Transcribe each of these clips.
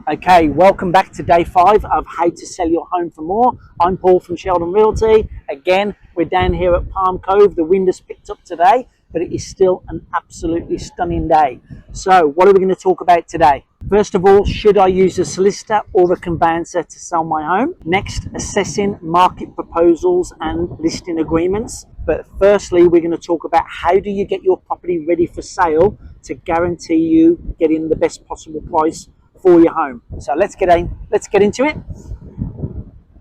Okay, welcome back to day 5 of How to Sell Your Home for More. I'm Paul from Sheldon Realty. Again, we're down here at Palm Cove. The wind has picked up today, but it is still an absolutely stunning day. So, what are we going to talk about today? First of all, should I use a solicitor or a conveyancer to sell my home? Next, assessing market proposals and listing agreements. But firstly, we're going to talk about how do you get your property ready for sale to guarantee you getting the best possible price for your home. So let's get into it.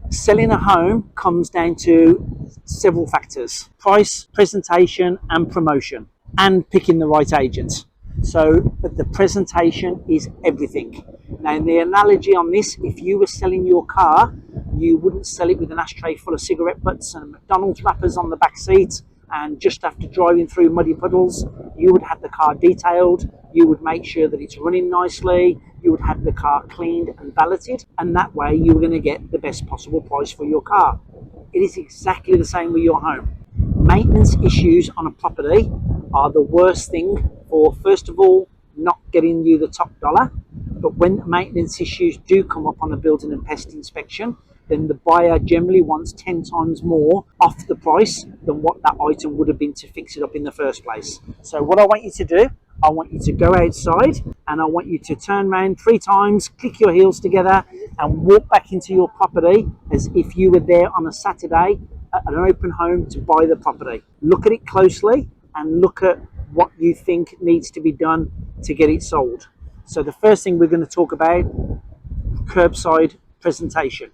Selling a home comes down to several factors: price, presentation, and promotion, and picking the right agent. But the presentation is everything. Now, the analogy on this, if you were selling your car, you wouldn't sell it with an ashtray full of cigarette butts and McDonald's wrappers on the back seat, and just after driving through muddy puddles. You would have the car detailed, you would make sure that it's running nicely, you would have the car cleaned and valeted, and that way you were going to get the best possible price for your car. It is exactly the same with your home. Maintenance issues on a property are the worst thing for, first of all, not getting you the top dollar, but when maintenance issues do come up on a building and pest inspection, then the buyer generally wants 10 times more off the price than what that item would have been to fix it up in the first place. So what I want you to do, I want you to go outside and I want you to turn around 3 times, click your heels together and walk back into your property as if you were there on a Saturday at an open home to buy the property. Look at it closely and look at what you think needs to be done to get it sold. So the first thing we're going to talk about, curbside presentation.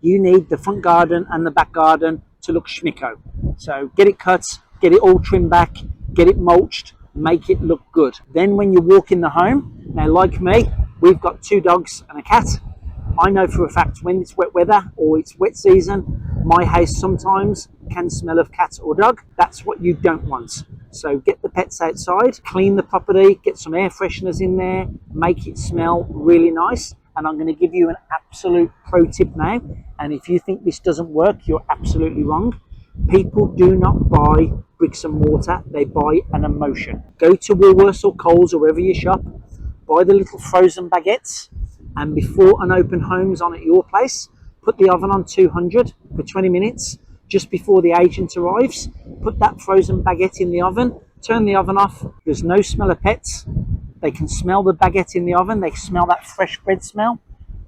You need the front garden and the back garden to look schmicko. So get it cut, get it all trimmed back, get it mulched, make it look good. Then when you walk in the home, now like me, we've got 2 dogs and a cat. I know for a fact when it's wet weather or it's wet season, my house sometimes can smell of cat or dog. That's what you don't want. So get the pets outside, clean the property, get some air fresheners in there, make it smell really nice. And I'm going to give you an absolute pro tip now. And if you think this doesn't work, you're absolutely wrong. People do not buy bricks and mortar, they buy an emotion. Go to Woolworths or Coles or wherever you shop, buy the little frozen baguettes, and before an open home's on at your place, put the oven on 200 for 20 minutes. Just before the agent arrives, put that frozen baguette in the oven, turn the oven off. There's no smell of pets. They can smell the baguette in the oven. They smell that fresh bread smell.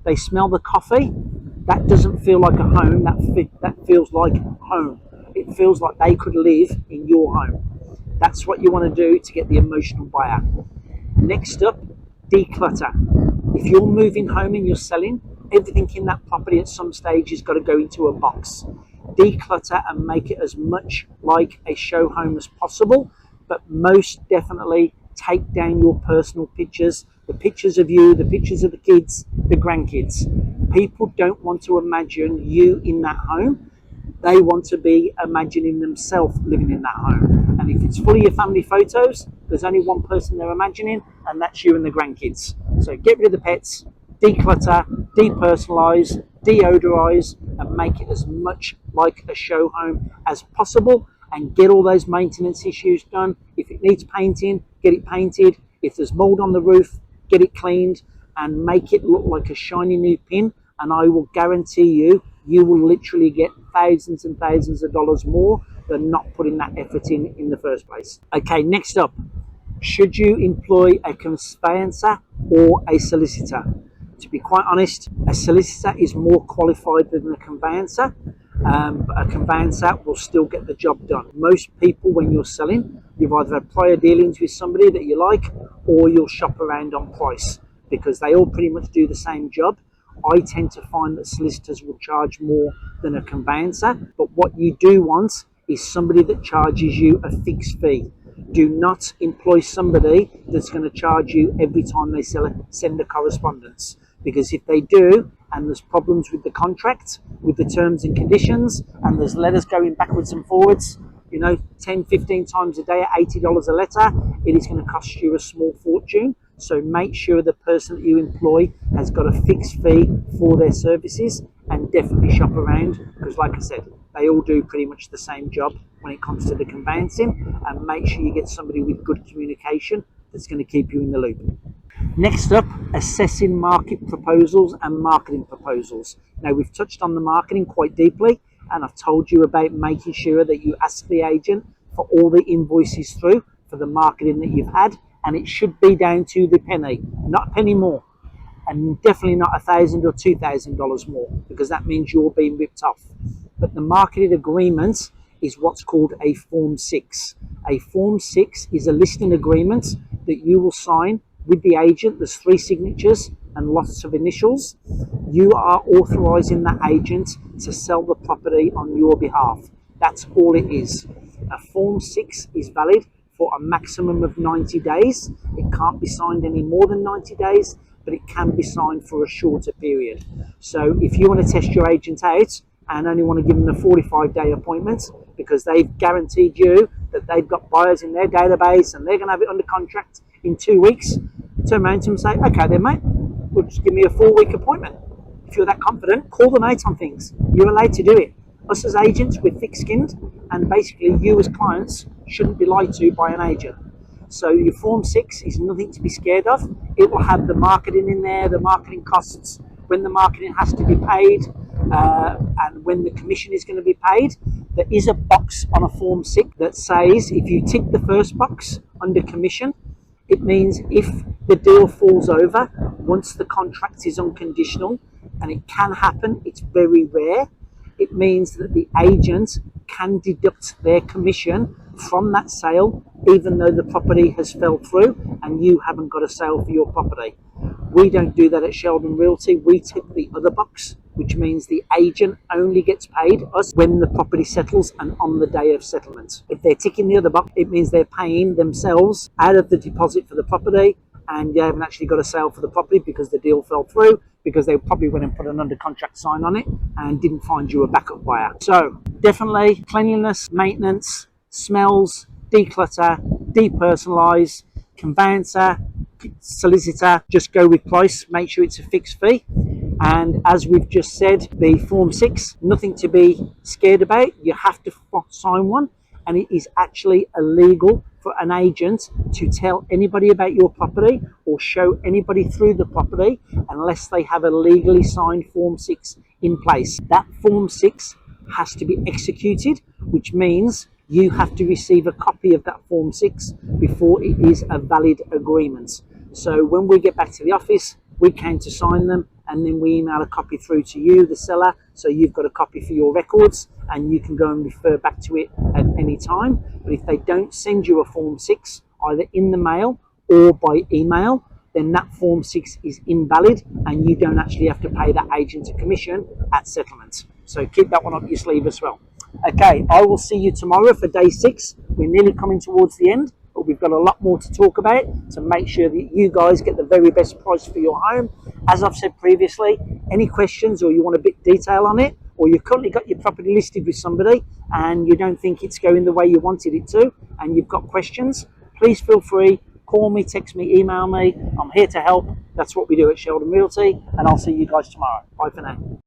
They smell the coffee. That doesn't feel like a home. That feels like home. It feels like they could live in your home. That's what you want to do to get the emotional buyer. Next up, declutter. If you're moving home and you're selling, everything in that property at some stage has got to go into a box. Declutter and make it as much like a show home as possible, but most definitely take down your personal pictures, the pictures of you, the pictures of the kids, the grandkids. People don't want to imagine you in that home. They want to be imagining themselves living in that home. And if it's full of your family photos, there's only one person they're imagining, and that's you and the grandkids. So get rid of the pets, declutter, depersonalize, deodorize, and make it as much like a show home as possible, and get all those maintenance issues done. If it needs painting, get it painted. If there's mold on the roof, get it cleaned and make it look like a shiny new pin. And I will guarantee you, you will literally get thousands and thousands of dollars more than not putting that effort in the first place. Okay, next up, should you employ a conveyancer or a solicitor? To be quite honest, a solicitor is more qualified than a conveyancer. But a conveyancer will still get the job done. Most people, when you're selling, you've either had prior dealings with somebody that you like, or you'll shop around on price, because they all pretty much do the same job. I tend to find that solicitors will charge more than a conveyancer, but what you do want is somebody that charges you a fixed fee. Do not employ somebody that's going to charge you every time they send a correspondence, because if they do, and there's problems with the contract, with the terms and conditions, and there's letters going backwards and forwards, 10, 15 times a day at $80 a letter, it is going to cost you a small fortune. So make sure the person that you employ has got a fixed fee for their services, and definitely shop around, because like I said, they all do pretty much the same job when it comes to the conveyancing, and make sure you get somebody with good communication that's going to keep you in the loop. Next up, assessing market proposals and marketing proposals. Now, we've touched on the marketing quite deeply, and I've told you about making sure that you ask the agent for all the invoices through for the marketing that you've had, and it should be down to the penny, not a penny more, and definitely not $1,000 or $2,000 more, because that means you're being ripped off. But the marketing agreement is what's called a Form 6. A Form 6 is a listing agreement that you will sign with the agent. There's 3 signatures and lots of initials. You are authorizing that agent to sell the property on your behalf. That's all it is. A Form 6 is valid for a maximum of 90 days. It can't be signed any more than 90 days, but it can be signed for a shorter period. So if you want to test your agent out and only want to give them a 45-day appointment because they've guaranteed you that they've got buyers in their database and they're going to have it under contract in 2 weeks, turn around to them and say, okay then mate, well, just give me a 4-week appointment. If you're that confident, call them out on things. You're allowed to do it. Us as agents, we're thick-skinned, and basically you as clients shouldn't be lied to by an agent. So your Form 6 is nothing to be scared of. It will have the marketing in there, the marketing costs, when the marketing has to be paid, and when the commission is going to be paid. There is a box on a Form 6 that says if you tick the first box under commission, it means if the deal falls over once the contract is unconditional, and it can happen, it's very rare, it means that the agent can deduct their commission from that sale even though the property has fell through and you haven't got a sale for your property. We don't do that at Sheldon Realty. We tick the other box, which means the agent only gets paid us when the property settles and on the day of settlement. If they're ticking the other box, it means they're paying themselves out of the deposit for the property and they haven't actually got a sale for the property because the deal fell through, because they probably went and put an under contract sign on it and didn't find you a backup buyer. So definitely cleanliness, maintenance, smells, declutter, depersonalize, conveyancer, solicitor, just go with price, make sure it's a fixed fee. And as we've just said, the Form 6, nothing to be scared about. You have to sign one, and it is actually illegal for an agent to tell anybody about your property or show anybody through the property unless they have a legally signed Form 6 in place. That Form 6 has to be executed, which means you have to receive a copy of that Form 6 before it is a valid agreement. So when we get back to the office, we countersign them, and then we email a copy through to you, the seller, so you've got a copy for your records and you can go and refer back to it at any time. But if they don't send you a Form 6, either in the mail or by email, then that Form 6 is invalid and you don't actually have to pay that agent a commission at settlement. So keep that one up your sleeve as well. Okay, I will see you tomorrow for day 6. We're nearly coming towards the end, but we've got a lot more to talk about to make sure that you guys get the very best price for your home. As I've said previously, any questions or you want a bit of detail on it, or you've currently got your property listed with somebody and you don't think it's going the way you wanted it to and you've got questions, please feel free, call me, text me, email me. I'm here to help. That's what we do at Sheldon Realty, and I'll see you guys tomorrow. Bye for now.